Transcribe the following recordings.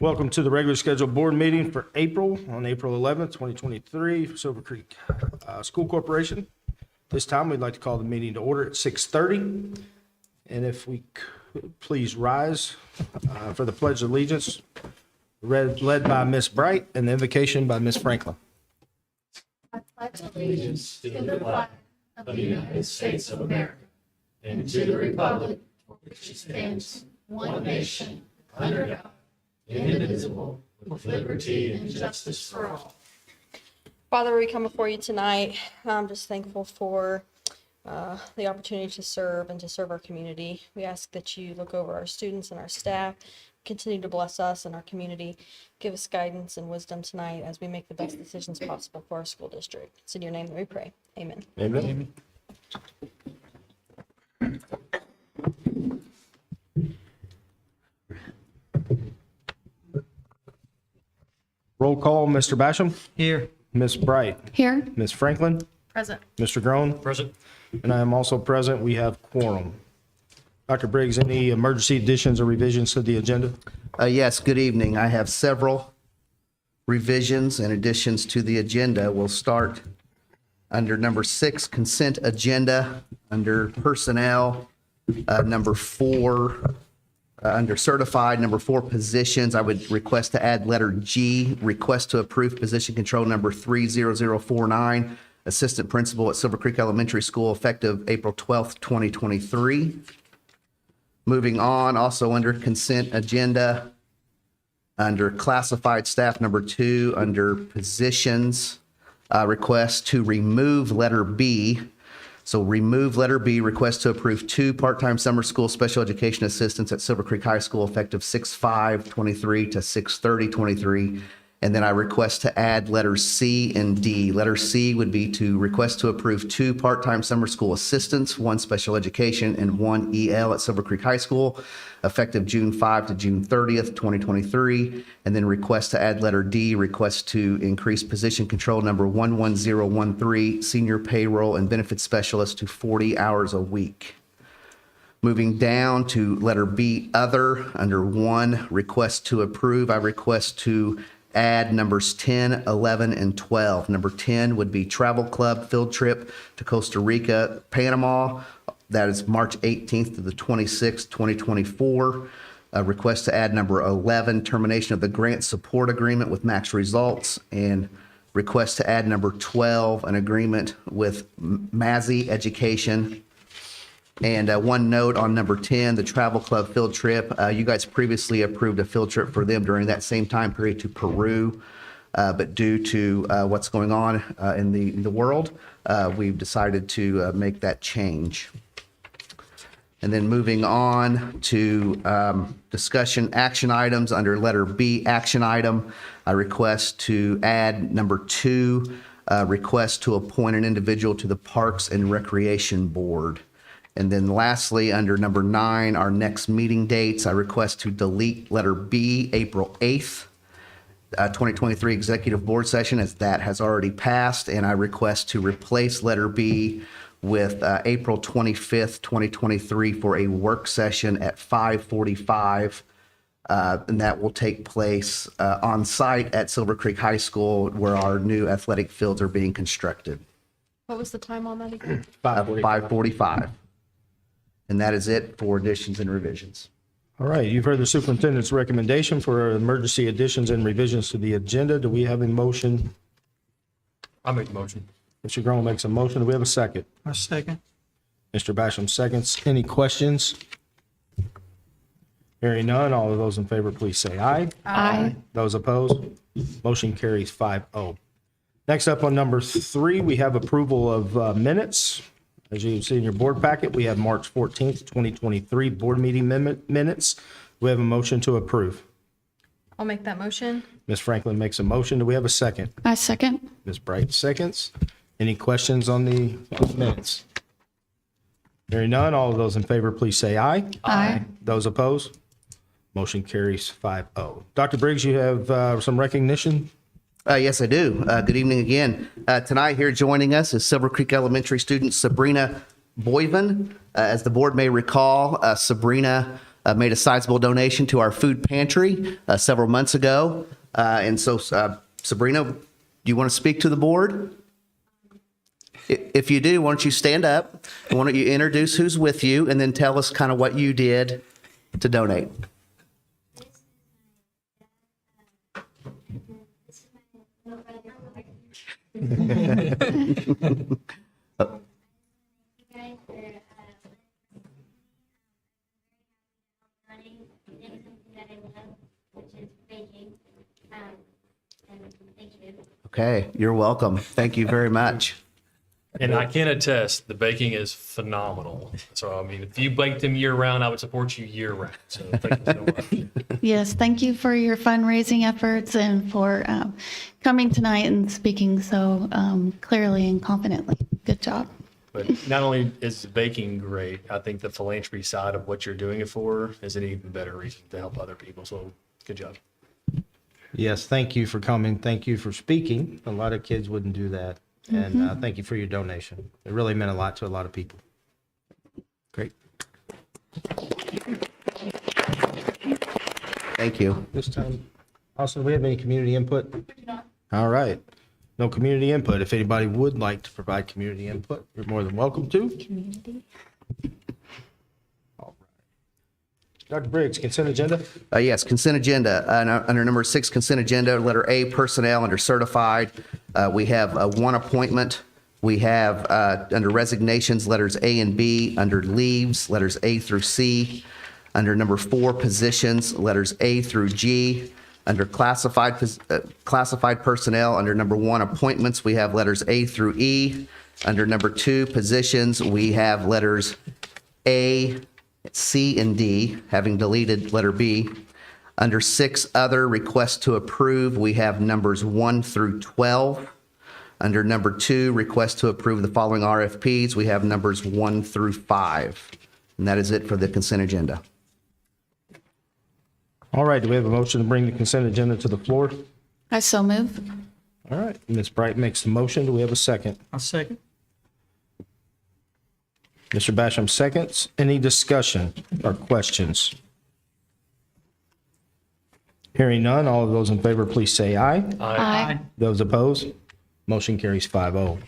Welcome to the regular scheduled board meeting for April, on April 11th, 2023, for Silver Creek School Corporation. This time, we'd like to call the meeting to order at 6:30. And if we could please rise for the Pledge of Allegiance, led by Ms. Bright, and the invocation by Ms. Franklin. I pledge allegiance to the flag of the United States of America and to the republic for which it stands, one nation, under God, indivisible, with liberty and justice for all. Father, we come before you tonight. I'm just thankful for the opportunity to serve and to serve our community. We ask that you look over our students and our staff, continue to bless us and our community. Give us guidance and wisdom tonight as we make the best decisions possible for our school district. It's in your name that we pray. Amen. Amen. Roll call, Mr. Basham. Here. Ms. Bright. Here. Ms. Franklin. Present. Mr. Groen. Present. And I am also present. We have quorum. Dr. Briggs, any emergency additions or revisions to the agenda? Yes, good evening. I have several revisions and additions to the agenda. We'll start under number 6, consent agenda, under personnel, number 4, under certified, number 4, positions. I would request to add letter G, request to approve position control number 30049, assistant principal at Silver Creek Elementary School, effective April 12th, 2023. Moving on, also under consent agenda, under classified staff number 2, under positions, request to remove letter B, So remove letter B, request to approve 2 part-time summer school special education assistants at Silver Creek High School effective 6/5/23 to 6/30/23. And then I request to add letters C and D. Letter C would be to request to approve 2 part-time summer school assistants, 1 special education and 1 EL at Silver Creek High School, effective June 5 to June 30th, 2023. And then request to add letter D, request to increase position control number 11013, senior payroll and benefits specialist to 40 hours a week. Moving down to letter B, other, under 1, request to approve, I request to add numbers 10, 11, and 12. Number 10 would be travel club field trip to Costa Rica, Panama. That is March 18th to the 26th, 2024. Request to add number 11, termination of the grant support agreement with Max Results. And request to add number 12, an agreement with Mazzy Education. And one note on number 10, the travel club field trip. You guys previously approved a field trip for them during that same time period to Peru. But due to what's going on in the world, we've decided to make that change. And then moving on to discussion action items under letter B, action item, I request to add number 2, request to appoint an individual to the Parks and Recreation Board. And then lastly, under number 9, our next meeting dates, I request to delete letter B, April 8th, 2023 executive board session, as that has already passed. And I request to replace letter B with April 25th, 2023 for a work session at 5:45. And that will take place on site at Silver Creek High School where our new athletic fields are being constructed. What was the time on that again? 5:45. And that is it for additions and revisions. All right, you've heard the superintendent's recommendation for emergency additions and revisions to the agenda. Do we have a motion? I'll make the motion. Mr. Grohl makes a motion. Do we have a second? A second. Mr. Basham seconds. Any questions? Hearing none, all of those in favor, please say aye. Aye. Those opposed? Motion carries 5-0. Next up on number 3, we have approval of minutes. As you can see in your board packet, we have March 14th, 2023 board meeting minutes. We have a motion to approve. I'll make that motion. Ms. Franklin makes a motion. Do we have a second? I second. Ms. Bright seconds. Any questions on the minutes? Hearing none, all of those in favor, please say aye. Aye. Those opposed? Motion carries 5-0. Dr. Briggs, you have some recognition? Yes, I do. Good evening again. Tonight here joining us is Silver Creek Elementary student Sabrina Boyven. As the board may recall, Sabrina made a sizable donation to our food pantry several months ago. And so, Sabrina, do you want to speak to the board? If you do, why don't you stand up? Why don't you introduce who's with you and then tell us kind of what you did to donate? Okay, you're welcome. Thank you very much. And I can attest, the baking is phenomenal. So, I mean, if you bake them year round, I would support you year round. So thank you so much. Yes, thank you for your fundraising efforts and for coming tonight and speaking so clearly and confidently. Good job. But not only is the baking great, I think the philanthropy side of what you're doing it for is an even better reason to help other people. So good job. Yes, thank you for coming. Thank you for speaking. A lot of kids wouldn't do that. And thank you for your donation. It really meant a lot to a lot of people. Great. Thank you. This time, Austin, do we have any community input? All right. No community input. If anybody would like to provide community input, you're more than welcome to. Community. All right. Dr. Briggs, consent agenda? Yes, consent agenda. Under number 6, consent agenda, letter A, personnel, under certified, we have 1 appointment. We have under resignations, letters A and B. Under leaves, letters A through C. Under number 4, positions, letters A through G. Under classified personnel, under number 1, appointments, we have letters A through E. Under number 2, positions, we have letters A, C, and D, having deleted letter B. Under 6, other requests to approve, we have numbers 1 through 12. Under number 2, request to approve the following RFPs, we have numbers 1 through 5. And that is it for the consent agenda. All right, do we have a motion to bring the consent agenda to the floor? I so move. All right, Ms. Bright makes the motion. Do we have a second? I'll second. Mr. Basham seconds. Any discussion or questions? Hearing none, all of those in favor, please say aye. Aye. Those opposed? Motion carries 5-0.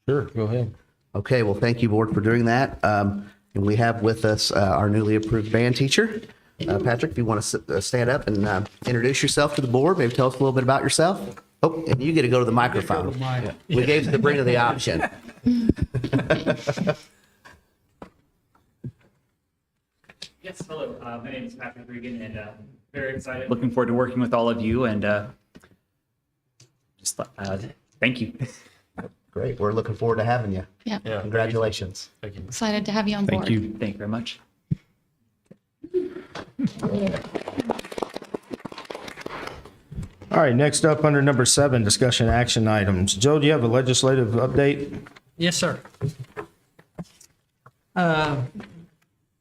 Sure, go ahead. Okay, well, thank you, board, for doing that. And we have with us our newly approved band teacher. Patrick, if you want to stand up and introduce yourself to the board, maybe tell us a little bit about yourself. Oh, and you get to go to the microphone. We gave Sabrina the option. Yes, hello. My name is Patrick Regan, and very excited. Looking forward to working with all of you, and just thank you. Great, we're looking forward to having you. Yeah. Yeah. Congratulations. Thank you. Excited to have you on board. Thank you. Thank you very much. All right, next up, under number 7, discussion action items. Joe, do you have a legislative update? Yes, sir.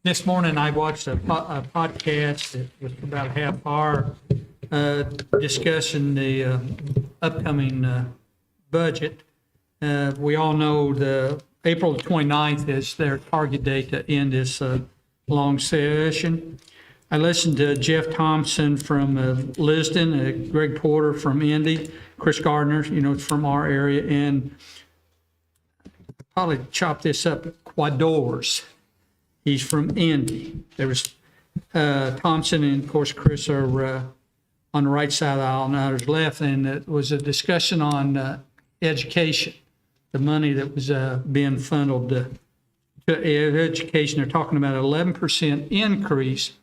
This morning I watched a podcast that was about a half hour discussing the upcoming budget. We all know the April the 29th is their target date to end this long session. I listened to Jeff Thompson from Liston, Greg Porter from Indy, Chris Gardner, from our area, and probably chop this up quadors. He's from Indy. There was Thompson and, of course, Chris are on the right side of the aisle and others left, and it was a discussion on education, the money that was being funneled to education. They're talking about an 11% increase,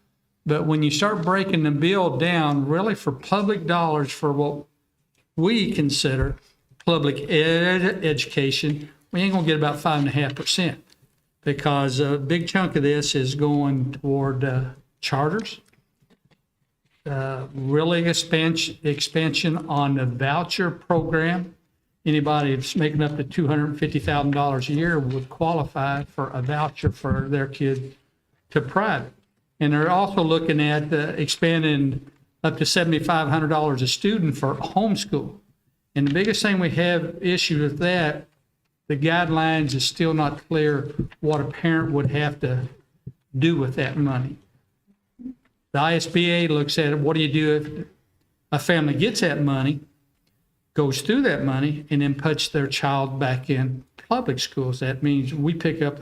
but when you start breaking the bill down, really for public dollars for what we consider public education, we ain't gonna get about 5.5%, because a big chunk of this is going toward charters, really expansion on the voucher program. Anybody that's making up to $250,000 a year would qualify for a voucher for their kid to private. And they're also looking at expanding up to $7,500 a student for homeschool. And the biggest thing we have issue with that, the guidelines is still not clear what a parent would have to do with that money. The ISBA looks at it, what do you do if a family gets that money, goes through that money, and then puts their child back in public schools? That means we pick up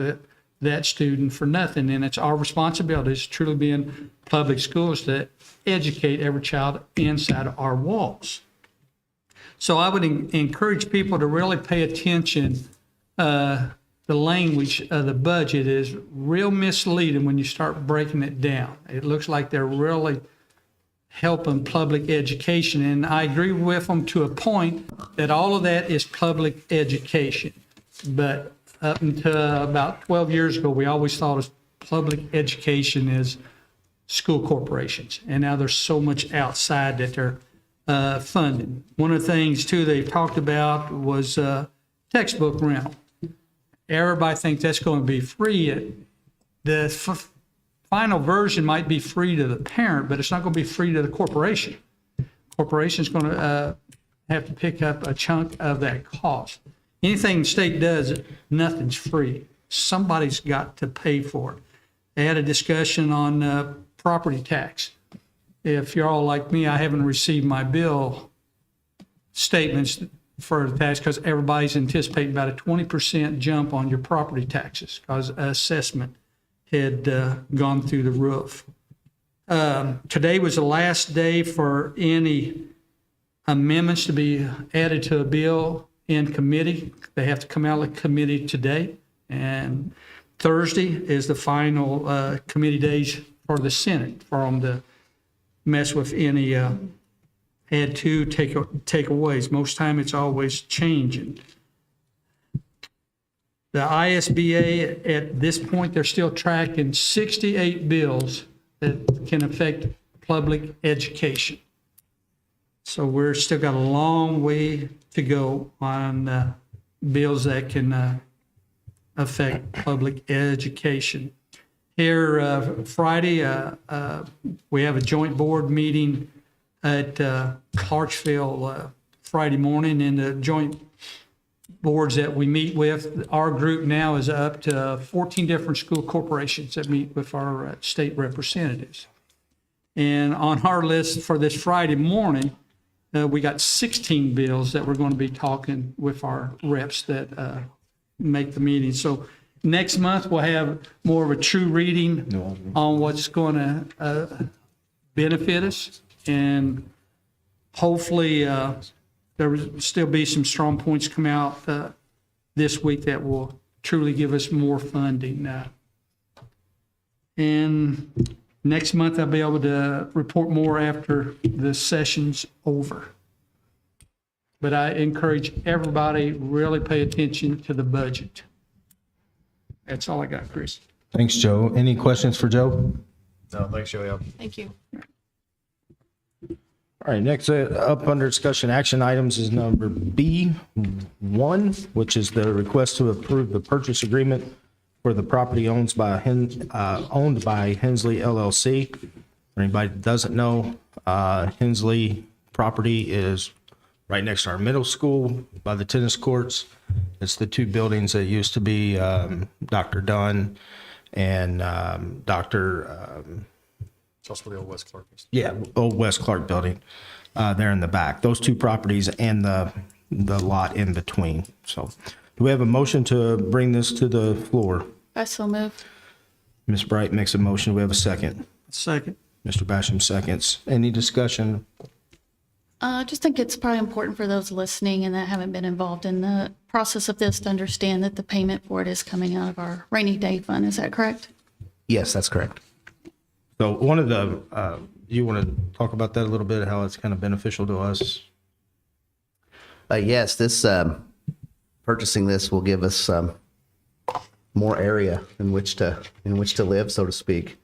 that student for nothing, and it's our responsibility to truly be in public schools to educate every child inside of our walls. So I would encourage people to really pay attention. The language of the budget is real misleading when you start breaking it down. It looks like they're really helping public education, and I agree with them to a point that all of that is public education. But up until about 12 years ago, we always thought of public education as school corporations, and now there's so much outside that they're funding. One of the things, too, they talked about was textbook rental. Everybody thinks that's going to be free. The final version might be free to the parent, but it's not going to be free to the corporation. Corporation's going to have to pick up a chunk of that cost. Anything the state does, nothing's free. Somebody's got to pay for it. They had a discussion on property tax. If you're all like me, I haven't received my bill statements for the tax because everybody's anticipating about a 20% jump on your property taxes because assessment had gone through the roof. Today was the last day for any amendments to be added to a bill in committee. They have to come out of committee today, and Thursday is the final committee days for the Senate for them to mess with any add to, take aways. Most time it's always changing. The ISBA, at this point, they're still tracking 68 bills that can affect public education. So we're still got a long way to go on bills that can affect public education. Here, Friday, we have a joint board meeting at Clarksville Friday morning, and the joint boards that we meet with, our group now is up to 14 different school corporations that meet with our state representatives. And on our list for this Friday morning, we got 16 bills that we're going to be talking with our reps that make the meeting. So next month, we'll have more of a true reading on what's going to benefit us. And hopefully, there will still be some strong points come out this week that will truly give us more funding. And next month, I'll be able to report more after the session's over. But I encourage everybody really pay attention to the budget. That's all I got, Chris. Thanks, Joe. Any questions for Joe? No, thanks, Joey. Thank you. All right, next up under discussion action items is number B1, which is the request to approve the purchase agreement for the property owned by Hensley LLC. For anybody that doesn't know, Hensley property is right next to our middle school by the tennis courts. It's the two buildings that used to be Dr. Dunn and Dr. It's also the old West Clark. Yeah, old West Clark building there in the back. Those two properties and the lot in between. So do we have a motion to bring this to the floor? I so move. Ms. Bright makes a motion. Do we have a second? Second. Mr. Basham seconds. Any discussion? I just think it's probably important for those listening and that haven't been involved in the process of this to understand that the payment for it is coming out of our rainy day fund. Is that correct? Yes, that's correct. So one of the, you want to talk about that a little bit, how it's kind of beneficial to us? Yes, this purchasing this will give us more area in which to live, so to speak.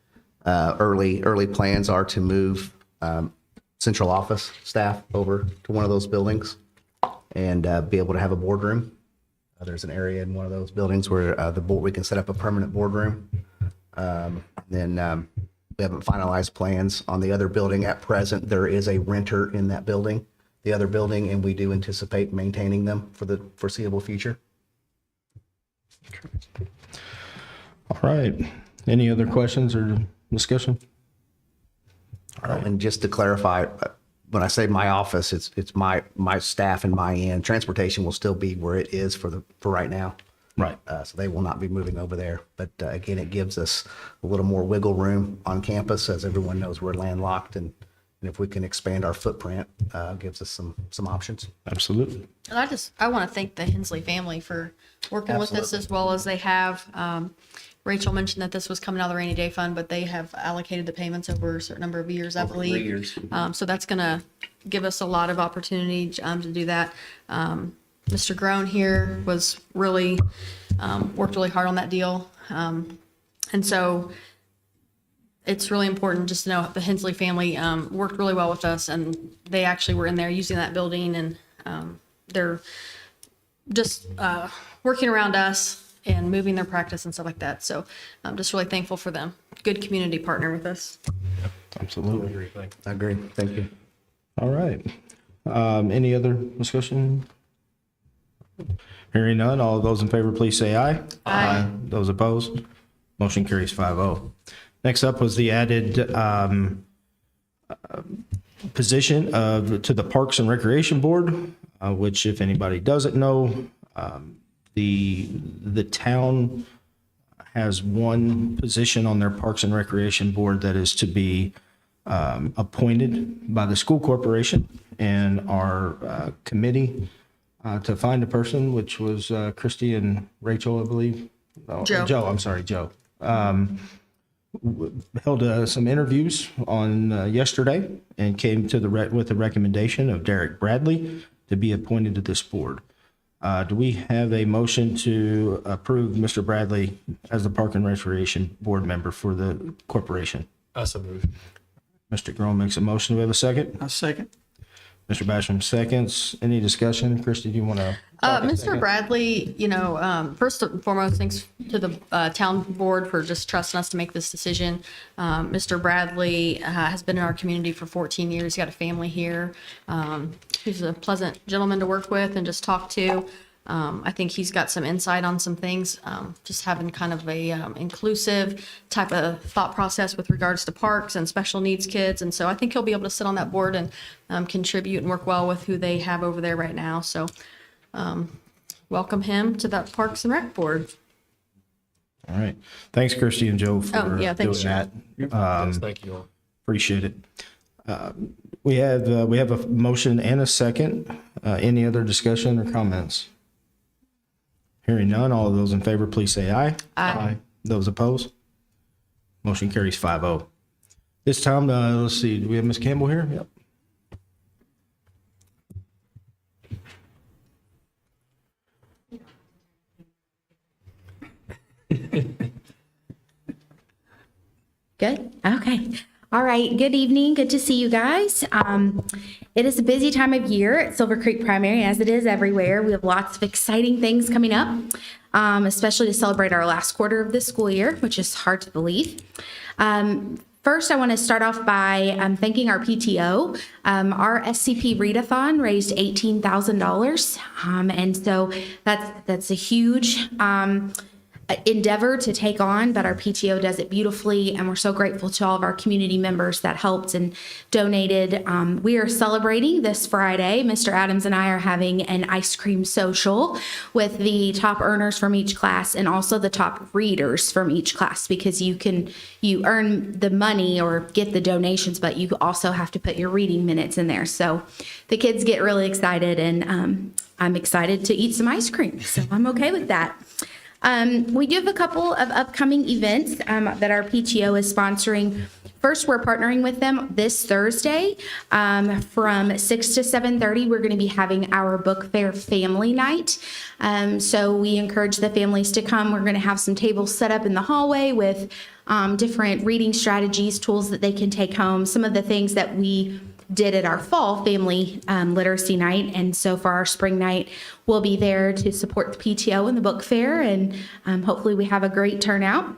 Early plans are to move central office staff over to one of those buildings and be able to have a boardroom. There's an area in one of those buildings where we can set up a permanent boardroom. Then we haven't finalized plans on the other building at present. There is a renter in that building, the other building, and we do anticipate maintaining them for the foreseeable future. All right. Any other questions or discussion? And just to clarify, when I say my office, it's my staff and my end. Transportation will still be where it is for right now. Right. So they will not be moving over there. But again, it gives us a little more wiggle room on campus. As everyone knows, we're landlocked, and if we can expand our footprint, gives us some options. Absolutely. And I want to thank the Hensley family for working with us as well as they have. Rachel mentioned that this was coming out of the rainy day fund, but they have allocated the payments over a certain number of years, I Over believe. 3 years. So that's going to give us a lot of opportunity to do that. Mr. Groan here was really, worked really hard on that deal. And so it's really important just to know the Hensley family worked really well with us, and they actually were in there using that building, and they're just working around us and moving their practice and stuff like that. So I'm just really thankful for them. Good community partner with us. Absolutely. I agree. Thank you. All right. Any other discussion? Hearing none, all of those in favor, please say aye. Aye. Those opposed? Motion carries 5-0. Next up was the added position to the Parks and Recreation Board, which if anybody doesn't know, the town has one position on their Parks and Recreation Board that is to be appointed by the school corporation, and our committee to find a person, which was Christy and Rachel, I believe. Joe. Joe, I'm sorry, Joe. held some interviews on yesterday and came to with the recommendation of Derek Bradley to be appointed to this board. Do we have a motion to approve Mr. Bradley as the Park and Recreation Board member for the corporation? I so move. Mr. Grohl makes a motion. Do we have a second? A second. Mr. Basham seconds. Any discussion? Christie, do you want to? Mr. Bradley, first and foremost, thanks to the town board for just trusting us to make this decision. Mr. Bradley has been in our community for 14 years. He's got a family here. He's a pleasant gentleman to work with and just talk to. I think he's got some insight on some things, just having kind of a inclusive type of thought process with regards to parks and special needs kids. And so I think he'll be able to sit on that board and contribute and work well with who they have over there right now. So welcome him to that Parks and Rec board. All right. Thanks, Christie and Joe, for Oh, yeah, doing thanks, that. Yes, thank you all. Appreciate it. We have a motion and a second. Any other discussion or comments? Hearing none, all of those in favor, please say aye. Aye. Those opposed? Motion carries 5-0. This time, let's see, do we have Ms. Campbell here? Yep. Good. Okay. All right. Good evening. Good to see you guys. It is a busy time of year at Silver Creek Primary, as it is everywhere. We have lots of exciting things coming up, especially to celebrate our last quarter of the school year, which is hard to believe. First, I want to start off by thanking our PTO. Our SCP Readathon raised $18,000, and so that's a huge endeavor to take on, but our PTO does it beautifully, and we're so grateful to all of our community members that helped and donated. We are celebrating this Friday. Mr. Adams and I are having an ice cream social with the top earners from each class and also the top readers from each class, because you earn the money or get the donations, but you also have to put your reading minutes in there. So the kids get really excited, and I'm excited to eat some ice cream, so I'm okay with that. We do have a couple of upcoming events that our PTO is sponsoring. First, we're partnering with them this Thursday from 6 to 7:30. We're going to be having our book fair family night. So we encourage the families to come. We're going to have some tables set up in the hallway with different reading strategies, tools that they can take home, some of the things that we did at our fall family literacy night. And so for our spring night, we'll be there to support the PTO and the book fair, and hopefully we have a great turnout.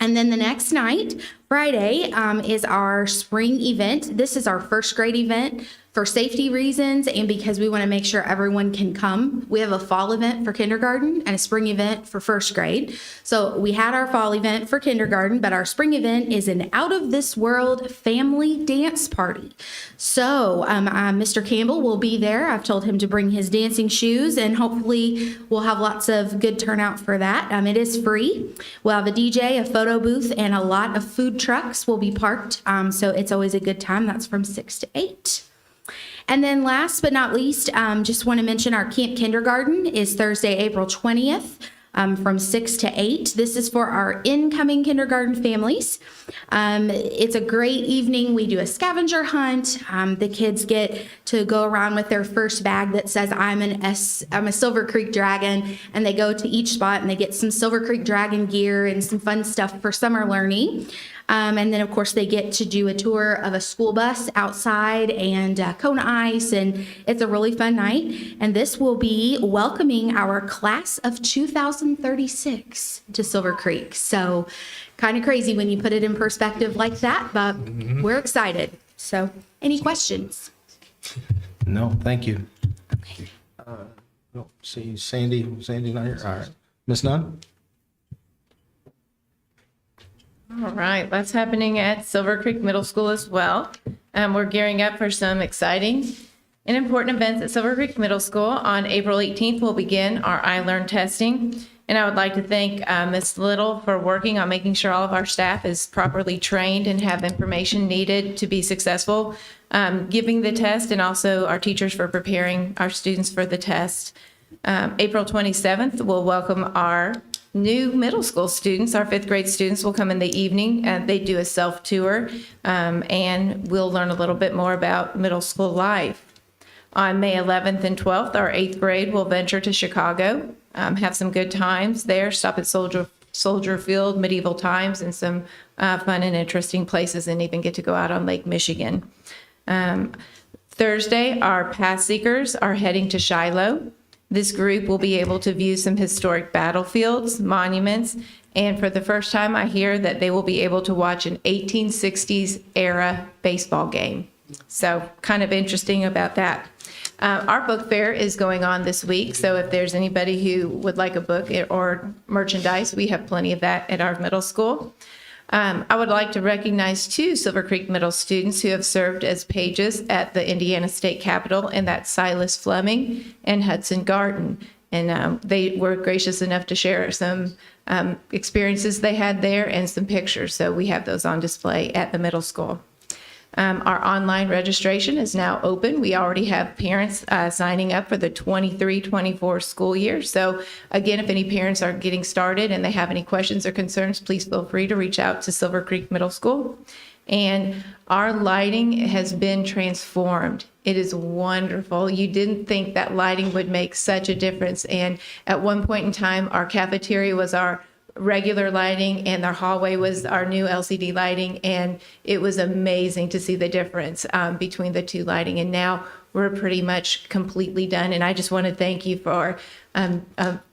And then the next night, Friday, is our spring event. This is our first grade event for safety reasons and because we want to make sure everyone can come. We have a fall event for kindergarten and a spring event for first grade. So we had our fall event for kindergarten, but our spring event is an out of this world family dance party. So Mr. Campbell will be there. I've told him to bring his dancing shoes, and hopefully we'll have lots of good turnout for that. It is free. We'll have a DJ, a photo booth, and a lot of food trucks will be parked. So it's always a good time. That's from 6 to 8. And then last but not least, just want to mention our Camp Kindergarten is Thursday, April 20th. From 6 to 8. This is for our incoming kindergarten families. It's a great evening. We do a scavenger hunt. The kids get to go around with their first bag that says, I'm a Silver Creek Dragon, and they go to each spot and they get some Silver Creek Dragon gear and some fun stuff for summer learning. And then, of course, they get to do a tour of a school bus outside and Kona Ice, and it's a really fun night. And this will be welcoming our class of 2036 to Silver Creek. So kind of crazy when you put it in perspective like that, but we're excited. So any questions? No, thank you. Okay. No, see Sandy not here. All right. Ms. Nunn? All right, that's happening at Silver Creek Middle School as well. We're gearing up for some exciting and important events at Silver Creek Middle School. On April 18th, we'll begin our iLearn testing. And I would like to thank Ms. Little for working on making sure all of our staff is properly trained and have information needed to be successful, giving the test, and also our teachers for preparing our students for the test. April 27th, we'll welcome our new middle school students, our 5th grade students, will come in the evening and they do a self-tour, and we'll learn a little bit more about middle school life. On May 11th and 12th, our 8th grade will venture to Chicago, have some good times there, stop at Soldier Field, medieval times, and some fun and interesting places, and even get to go out on Lake Michigan. Thursday, our path seekers are heading to Shiloh. This group will be able to view some historic battlefields, monuments, and for the first time, I hear that they will be able to watch an 1860s era baseball game. So kind of interesting about that. Our book fair is going on this week, so if there's anybody who would like a book or merchandise, we have plenty of that at our middle school. I would like to recognize 2 Silver Creek Middle students who have served as pages at the Indiana State Capitol, and that's Silas Fleming and Hudson Garden. And they were gracious enough to share some experiences they had there and some pictures, so we have those on display at the middle school. Our online registration is now open. We already have parents signing up for the 23-24 school year. So again, if any parents are getting started and they have any questions or concerns, please feel free to reach out to Silver Creek Middle School. And our lighting has been transformed. It is wonderful. You didn't think that lighting would make such a difference. And at one point in time, our cafeteria was our regular lighting and our hallway was our new LCD lighting, and it was amazing to see the difference between the 2 lighting, and now we're pretty much completely done. And I just want to thank you for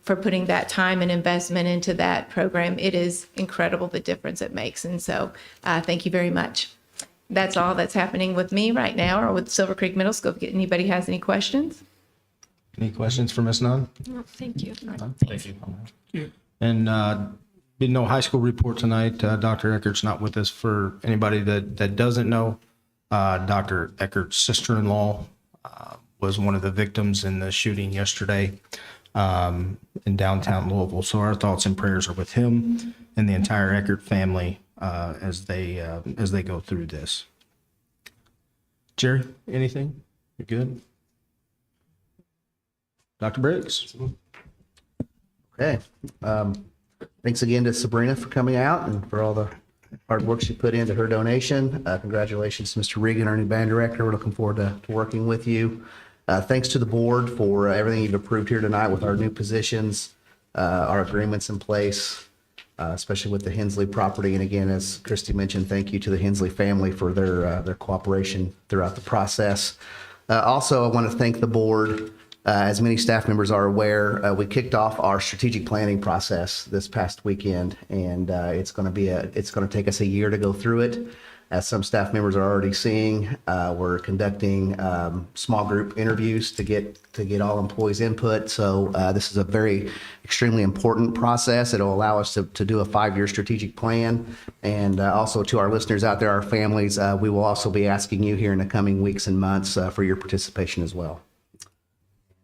putting that time and investment into that program. It is incredible the difference it makes, and so thank you very much. That's all that's happening with me right now, or with Silver Creek Middle School. If anybody has any questions. Any questions for Ms. Nunn? No, thank you. Thank you. And been no high school report tonight. Dr. Eckert's not with us. For anybody that doesn't know, Dr. Eckert's sister-in-law was one of the victims in the shooting yesterday in downtown Louisville. So our thoughts and prayers are with him and the entire Eckert family as they go through this. Jerry, anything? You're good? Dr. Briggs? Okay. Thanks again to Sabrina for coming out and for all the hard work she put into her donation. Congratulations to Mr. Regan, our new band director. We're looking forward to working with you. Thanks to the board for everything you've approved here tonight with our new positions, our agreements in place, especially with the Hensley property. And again, as Christy mentioned, thank you to the Hensley family for their cooperation throughout the process. Also, I want to thank the board. As many staff members are aware, we kicked off our strategic planning process this past weekend, and it's going to take us a year to go through it. As some staff members are already seeing, we're conducting small group interviews to get all employees' input. So this is a very extremely important process. It'll allow us to do a 5-year strategic plan. And also to our listeners out there, our families, we will also be asking you here in the coming weeks and months for your participation as well.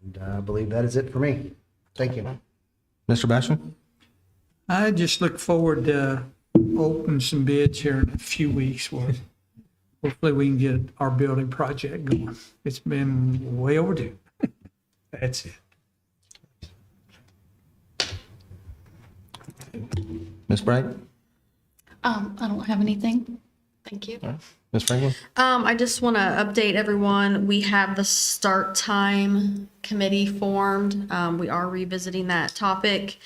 And I believe that is it for me. Thank you. Mr. Basham? I just look forward to opening some bids here in a few weeks. Where hopefully we can get our building project going. It's been way overdue. That's it. Ms. Bright? I don't have anything. Thank you. Ms. Franklin? I just want to update everyone. We have the start time committee formed. We are revisiting that topic.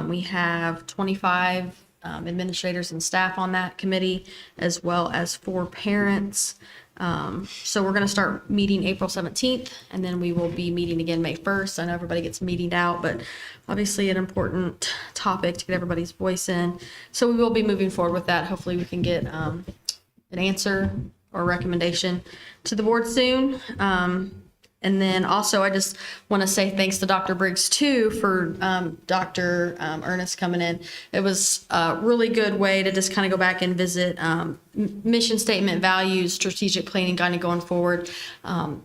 We have 25 administrators and staff on that committee, as well as 4 parents. So we're going to start meeting April 17th, and then we will be meeting again May 1st. I know everybody gets meetinged out, but obviously an important topic to get everybody's voice in. So we will be moving forward with that. Hopefully we can get an answer or recommendation to the board soon. And then also, I just want to say thanks to Dr. Briggs too for Dr. Ernest coming in. It was a really good way to just kind of go back and visit mission statement, values, strategic planning, kind of going forward.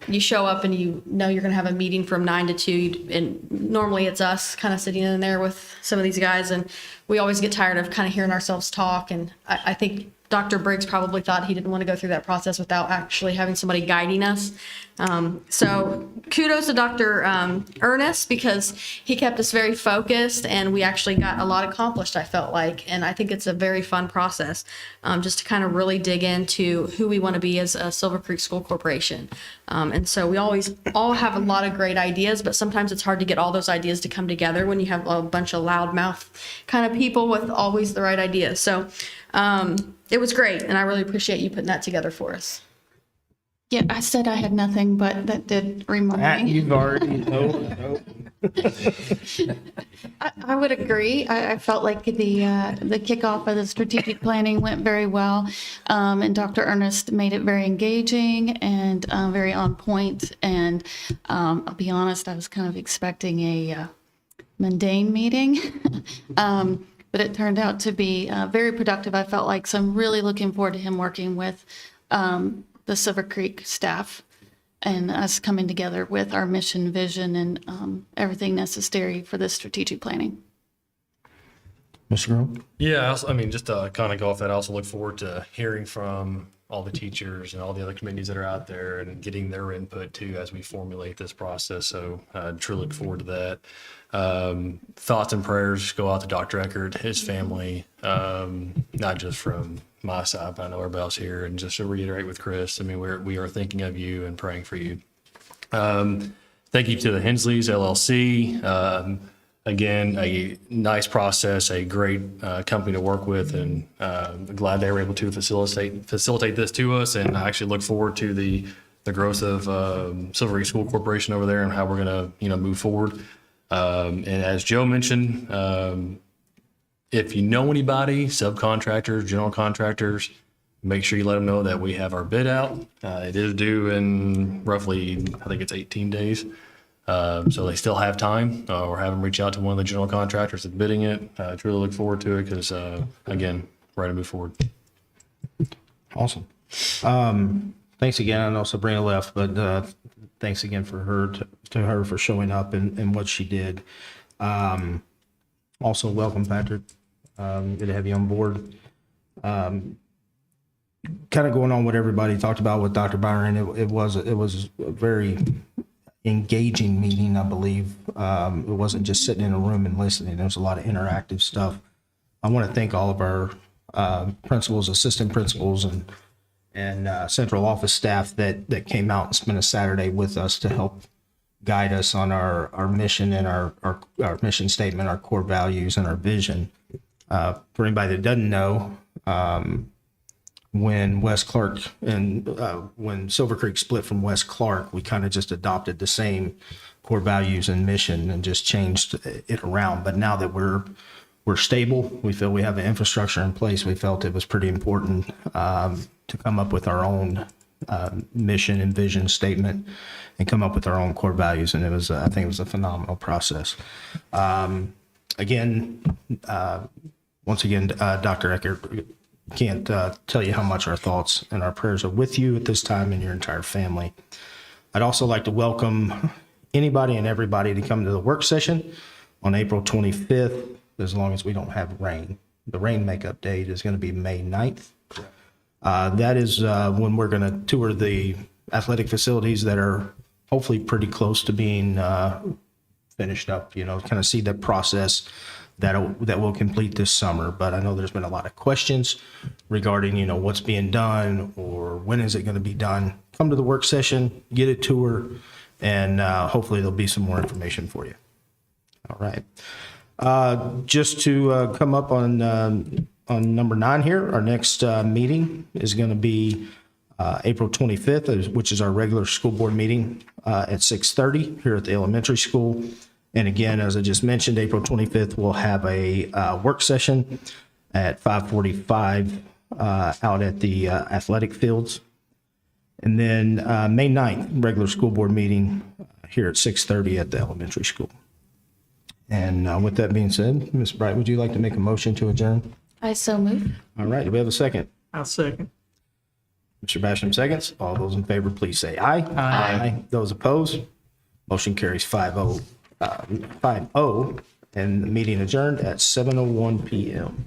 You show up and you know you're going to have a meeting from 9 to 2, and normally it's us kind of sitting in there with some of these guys, and we always get tired of kind of hearing ourselves talk. And I think Dr. Briggs probably thought he didn't want to go through that process without actually having somebody guiding us. So kudos to Dr. Ernest, because he kept us very focused and we actually got a lot accomplished, I felt like. And I think it's a very fun process, just to kind of really dig into who we want to be as a Silver Creek School Corporation. And so we always all have a lot of great ideas, but sometimes it's hard to get all those ideas to come together when you have a bunch of loudmouth kind of people with always the right ideas. So it was great, and I really appreciate you putting that together for us. Yeah, I said I had nothing, but that did remind me. You've already, no. I would agree. I felt like the kickoff of the strategic planning went very well, and Dr. Ernest made it very engaging and very on point. And I'll be honest, I was kind of expecting a mundane meeting, but it turned out to be very productive. I felt like, so I'm really looking forward to him working with the Silver Creek staff and us coming together with our mission, vision, and everything necessary for this strategic planning. Mr. Grove? Yeah, I mean, just to kind of go off that, I also look forward to hearing from all the teachers and all the other committees that are out there and getting their input too as we formulate this process. So I truly look forward to that. Thoughts and prayers go out to Dr. Eckert, his family, not just from my side, but I know everybody else here. And just to reiterate with Chris, I mean, we are thinking of you and praying for you. Thank you to the Hensleys LLC. Again, a nice process, a great company to work with, and glad they were able to facilitate this to us. And I actually look forward to the growth of Silver Creek School Corporation over there and how we're going to move forward. And as Joe mentioned, if you know anybody, subcontractors, general contractors, make sure you let them know that we have our bid out. It is due in roughly, I think it's 18 days. So they still have time, or have them reach out to one of the general contractors that's bidding it. I truly look forward to it because, again, ready to move forward. Awesome. Thanks again. I know Sabrina left, but thanks again for her to her for showing up and what she did. Also, welcome, Patrick. Good to have you on board. Kind of going on what everybody talked about with Dr. Byron. It was a very engaging meeting, I believe. It wasn't just sitting in a room and listening. There was a lot of interactive stuff. I want to thank all of our principals, assistant principals, and central office staff that came out and spent a Saturday with us to help guide us on our mission and our mission statement, our core values, and our vision. For anybody that doesn't know, when West Clark and when Silver Creek split from West Clark, we kind of just adopted the same core values and mission and just changed it around. But now that we're stable, we feel we have the infrastructure in place. We felt it was pretty important to come up with our own mission and vision statement and come up with our own core values. And I think it was a phenomenal process. Once again, Dr. Eckert, can't tell you how much our thoughts and our prayers are with you at this time and your entire family. I'd also like to welcome anybody and everybody to come to the work session on April 25th, as long as we don't have rain. The rain makeup date is going to be May 9th. That is when we're going to tour the athletic facilities that are hopefully pretty close to being finished up, kind of see the process that will complete this summer. But I know there's been a lot of questions regarding, what's being done or when is it going to be done. Come to the work session, get a tour, and hopefully there'll be some more information for you. All right. Just to come up on number 9 here, our next meeting is going to be April 25th, which is our regular school board meeting at 6:30 here at the elementary school. And again, as I just mentioned, April 25th, we'll have a work session at 5:45 out at the athletic fields. And then May 9th, regular school board meeting here at 6:30 at the elementary school. And with that being said, Ms. Bright, would you like to make a motion to adjourn? I so move. All right, do we have a second? I'll second. Mr. Basham seconds. All those in favor, please say aye. Aye. Those opposed, motion carries 5-0, and the meeting adjourned at 7:01 p.m.